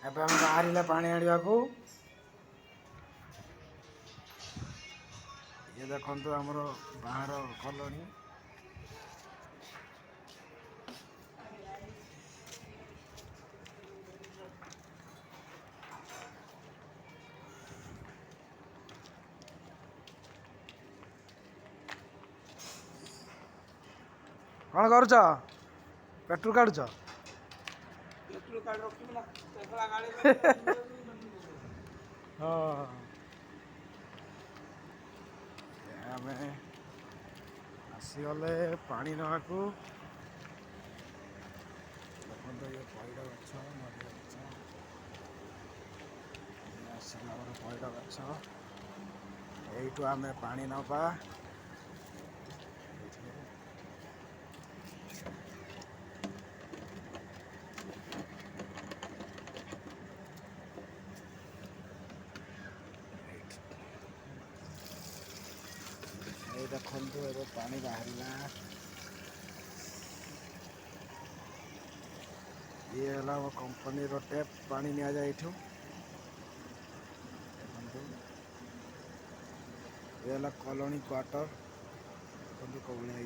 ଏବେ ଆମେ ବାହାରିଲେ ପାଣି ଆଣିବାକୁ। ये देखो आमर बाहर कलोनी कौन करुच पेट्रोल काढुच हाँ आम आसीगले पानी नाकू देखो ये पैड गछ नड़िया गछ आसला पैड गछ यू आम पानी नवा ये देखो ए पानी बाहर ये है कंपनी टेप पानी नि जाए ये कलोनी क्वार्टर देखो कौन है।